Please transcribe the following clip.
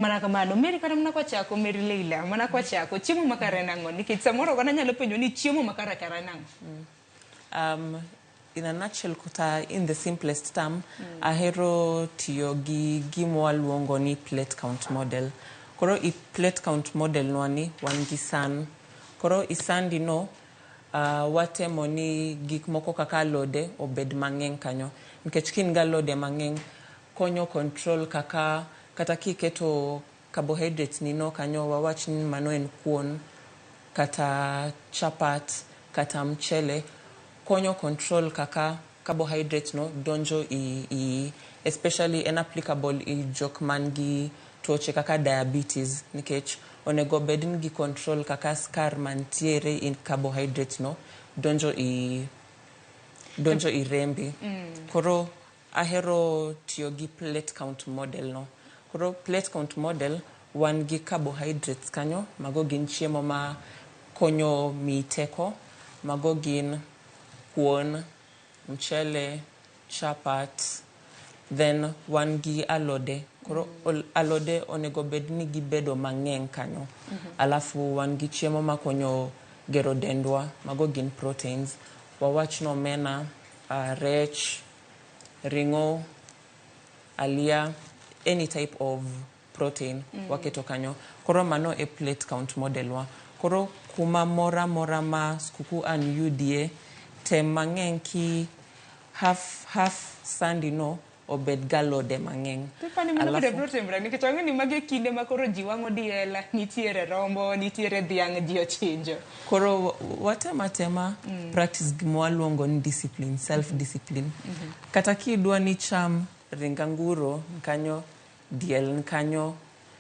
Mana kamano meri kata mana kwa chako Maryleila mana kwa chako chiemo makare nango nikech samoro wana nyalo penjo ni chiemo makare kare nango. In a nutshell kuta in the simplest term ahero tiyo gi gimwa luongo ni plate count model. Koro I plate count model nwani wan gi san. Koro isandi no watemo ni gik moko kaka alode obed mang'eny kanyo. Nikech kin ga alode mang'eny konyo control kaka kata kiketo carbohydrates nino kanyo wawach ni mano en kuon kata chapat kata mchele konyo control kaka carbohydrates no donjo especially inapplicable I jok mangi tuoche kaka diabetes nikech onego bedin gi control kaka skar mantiere in carbohydrates no donjo I rembi. Koro ahero tiyo gi plate count model no. Koro plate count model wan gi carbohydrates kanyo mago gin chiemo ma konyo mi teko mago gin kuon mchele chapat then wan gi alode. Koro alode onego bedni gibedo mang'eny kanyo. Alafu wan gi chiemo ma konyo gero dendwa mago gin proteins wawach no omena rech ringo alia any type of protein waketo kanyo. Koro mano e plate count model wa. Koro kuma mora ma skuku an yudie tem mang'eny ki half sandi no obed galode mang'eny. Tipani mana bede protein bra nikech ang'e ni magi kinde ma koro ji wang'o diela nitiere rombo nitiere dhiang' ji ochinjo. Koro watema practice gimwa luongo ni discipline self discipline. Kata kidwa ni cham ring anguro kanyo diel kanyo